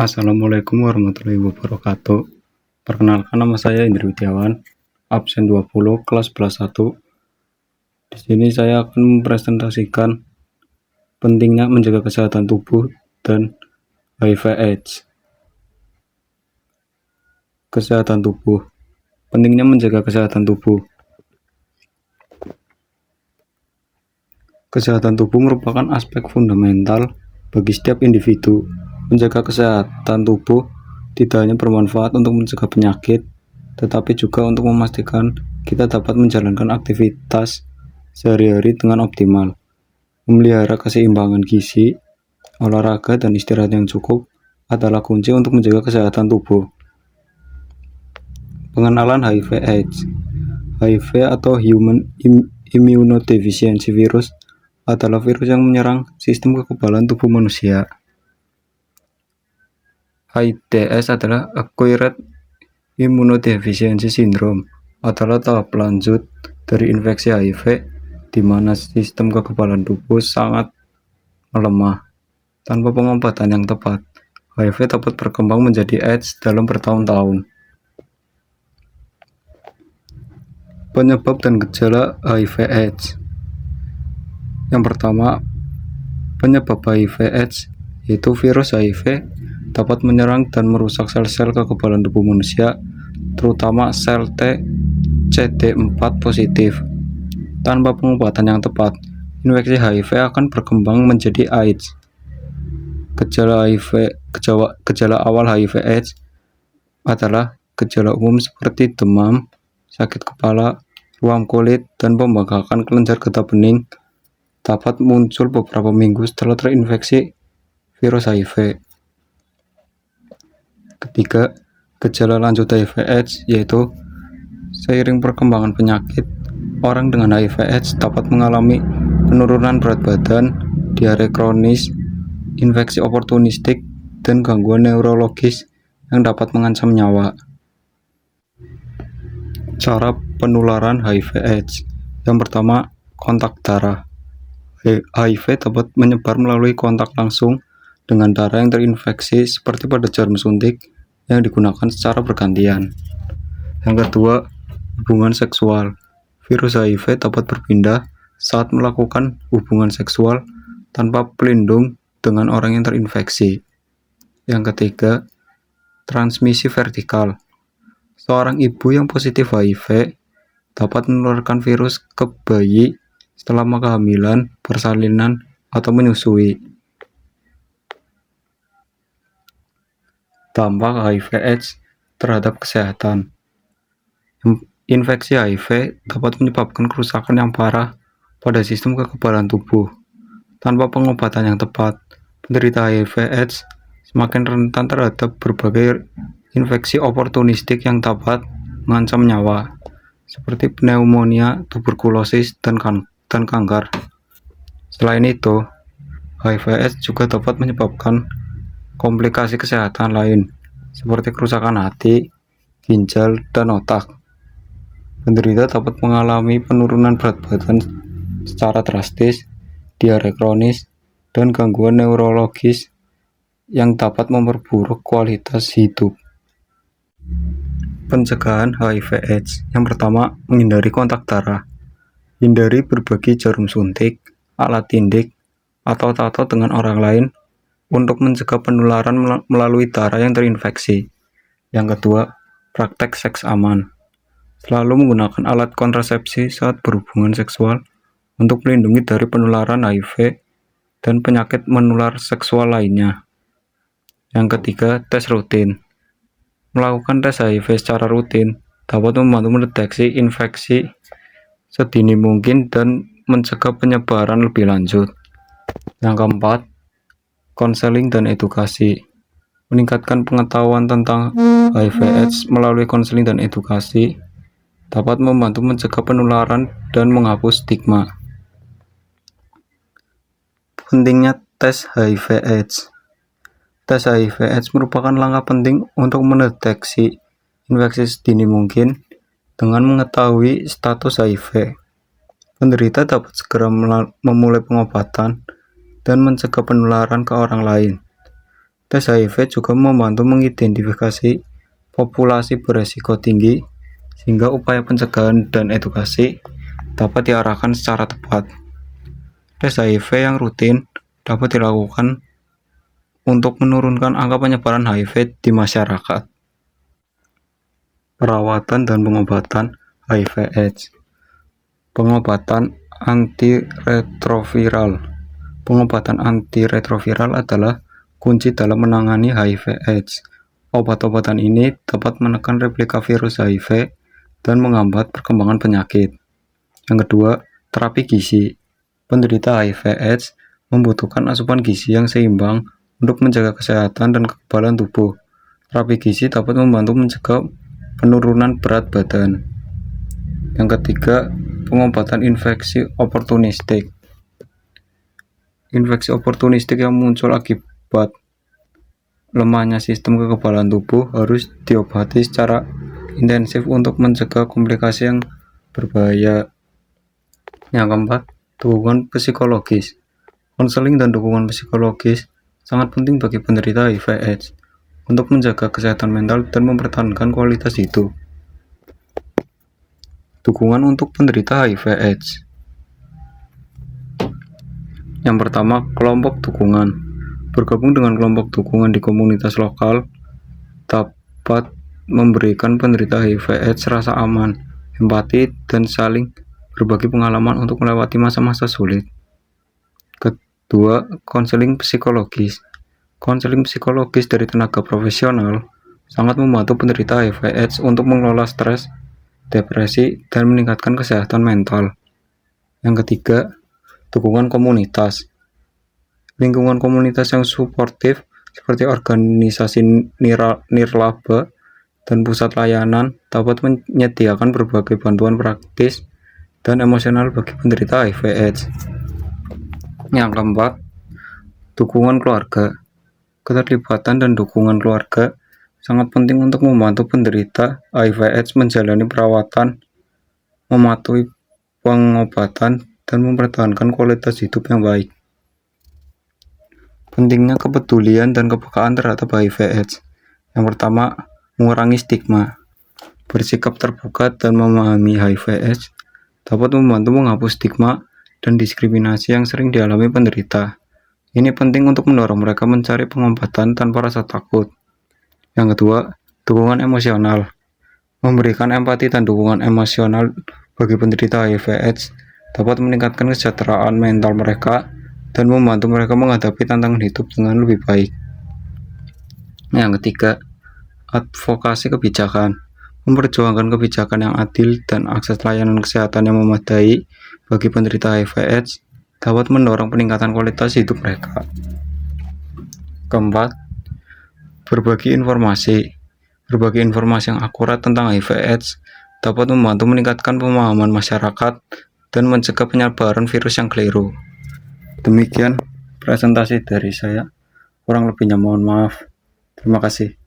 Assalamualaikum warahmatullahi wabarakatuh. Perkenalkan, nama saya Indri Widiawan, absen 20 kelas 11 1. Di sini saya akan mempresentasikan pentingnya menjaga kesehatan tubuh dan HIV/AIDS. Kesehatan tubuh. Pentingnya menjaga kesehatan tubuh. Kesehatan tubuh merupakan aspek fundamental bagi setiap individu. Menjaga kesehatan tubuh tidak hanya bermanfaat untuk mencegah penyakit, tetapi juga untuk memastikan kita dapat menjalankan aktivitas sehari-hari dengan optimal. Memelihara keseimbangan gizi, olahraga, dan istirahat yang cukup adalah kunci untuk menjaga kesehatan tubuh. Pengenalan HIV/AIDS. HIV atau Human Immunodeficiency Virus adalah virus yang menyerang sistem kekebalan tubuh manusia. AIDS adalah Acquired Immunodeficiency Syndrome, adalah tahap lanjut dari infeksi HIV di mana sistem kekebalan tubuh sangat melemah. Tanpa pengobatan yang tepat, HIV dapat berkembang menjadi AIDS dalam bertahun-tahun. Penyebab dan gejala HIV/AIDS. Yang pertama, penyebab HIV/AIDS yaitu virus HIV dapat menyerang dan merusak sel-sel kekebalan tubuh manusia, terutama sel T CD4 positif. Tanpa pengobatan yang tepat, infeksi HIV akan berkembang menjadi AIDS. Gejala awal HIV/AIDS adalah gejala umum seperti demam, sakit kepala, ruam kulit, dan pembengkakan kelenjar getah bening dapat muncul beberapa minggu setelah terinfeksi virus HIV. Ketiga, gejala lanjut HIV/AIDS yaitu seiring perkembangan penyakit, orang dengan HIV/AIDS dapat mengalami penurunan berat badan, diare kronis, infeksi oportunistik, dan gangguan neurologis yang dapat mengancam nyawa. Cara penularan HIV/AIDS. Yang pertama, kontak darah. HIV dapat menyebar melalui kontak langsung dengan darah yang terinfeksi seperti pada jarum suntik yang digunakan secara bergantian. Yang kedua, hubungan seksual. Virus HIV dapat berpindah saat melakukan hubungan seksual tanpa pelindung dengan orang yang terinfeksi. Yang ketiga, transmisi vertikal. Seorang ibu yang positif HIV dapat menularkan virus ke bayi setelah kehamilan, persalinan, atau menyusui. Dampak HIV/AIDS terhadap kesehatan. Infeksi HIV dapat menyebabkan kerusakan yang parah pada sistem kekebalan tubuh. Tanpa pengobatan yang tepat, penderita HIV/AIDS semakin rentan terhadap berbagai infeksi oportunistik yang dapat mengancam nyawa, seperti pneumonia, tuberkulosis, dan kanker. Selain itu, HIV/AIDS juga dapat menyebabkan komplikasi kesehatan lain, seperti kerusakan hati, ginjal, dan otak. Penderita dapat mengalami penurunan berat badan secara drastis, diare kronis, dan gangguan neurologis yang dapat memperburuk kualitas hidup. Pencegahan HIV/AIDS. Yang pertama, menghindari kontak darah. Hindari berbagi jarum suntik, alat tindik, atau tato dengan orang lain untuk mencegah penularan melalui darah yang terinfeksi. Yang kedua, praktek seks aman. Selalu menggunakan alat kontrasepsi saat berhubungan seksual untuk melindungi dari penularan HIV dan penyakit menular seksual lainnya. Yang ketiga, tes rutin. Melakukan tes HIV secara rutin dapat membantu mendeteksi infeksi sedini mungkin dan mencegah penyebaran lebih lanjut. Yang keempat, konseling dan edukasi. Meningkatkan pengetahuan tentang HIV/AIDS melalui konseling dan edukasi dapat membantu mencegah penularan dan menghapus stigma. Pentingnya tes HIV/AIDS. Tes HIV/AIDS merupakan langkah penting untuk mendeteksi infeksi sedini mungkin. Dengan mengetahui status HIV, penderita dapat segera memulai pengobatan dan mencegah penularan ke orang lain. Tes HIV juga membantu mengidentifikasi populasi beresiko tinggi, sehingga upaya pencegahan dan edukasi dapat diarahkan secara tepat. Tes HIV yang rutin dapat dilakukan untuk menurunkan angka penyebaran HIV di masyarakat. Perawatan dan pengobatan HIV/AIDS. Pengobatan antiretroviral. Pengobatan antiretroviral adalah kunci dalam menangani HIV/AIDS. Obat-obatan ini dapat menekan replika virus HIV dan menghambat perkembangan penyakit. Yang kedua, terapi gizi. Penderita HIV/AIDS membutuhkan asupan gizi yang seimbang untuk menjaga kesehatan dan kekebalan tubuh. Terapi gizi dapat membantu mencegah penurunan berat badan. Yang ketiga, pengobatan infeksi oportunistik. Infeksi oportunistik yang muncul akibat lemahnya sistem kekebalan tubuh harus diobati secara intensif untuk mencegah komplikasi yang berbahaya. Yang keempat, dukungan psikologis. Konseling dan dukungan psikologis sangat penting bagi penderita HIV/AIDS untuk menjaga kesehatan mental dan mempertahankan kualitas hidup. Dukungan untuk penderita HIV/AIDS. Yang pertama, kelompok dukungan. Bergabung dengan kelompok dukungan di komunitas lokal dapat memberikan penderita HIV/AIDS rasa aman, empati, dan saling berbagi pengalaman untuk melewati masa-masa sulit. Kedua, konseling psikologis. Konseling psikologis dari tenaga profesional sangat membantu penderita HIV/AIDS untuk mengelola stres, depresi, dan meningkatkan kesehatan mental. Yang ketiga, dukungan komunitas. Lingkungan komunitas yang suportif seperti organisasi nirlaba dan pusat layanan dapat menyediakan berbagai bantuan praktis dan emosional bagi penderita HIV/AIDS. Yang keempat, dukungan keluarga. Keterlibatan dan dukungan keluarga sangat penting untuk membantu penderita HIV/AIDS menjalani perawatan, mematuhi pengobatan, dan mempertahankan kualitas hidup yang baik. Pentingnya kepedulian dan kepekaan terhadap HIV/AIDS. Yang pertama, mengurangi stigma. Bersikap terbuka dan memahami HIV/AIDS dapat membantu menghapus stigma dan diskriminasi yang sering dialami penderita. Ini penting untuk mendorong mereka mencari pengobatan tanpa rasa takut. Yang kedua, dukungan emosional. Memberikan empati dan dukungan emosional bagi penderita HIV/AIDS dapat meningkatkan kesejahteraan mental mereka dan membantu mereka menghadapi tantangan hidup dengan lebih baik. Yang ketiga, advokasi kebijakan. Memperjuangkan kebijakan yang adil dan akses layanan kesehatan yang memadai bagi penderita HIV/AIDS dapat mendorong peningkatan kualitas hidup mereka. Keempat, berbagi informasi. Berbagi informasi yang akurat tentang HIV/AIDS dapat membantu meningkatkan pemahaman masyarakat dan mencegah penyebaran virus yang keliru. Demikian presentasi dari saya. Kurang lebihnya mohon maaf. Terima kasih.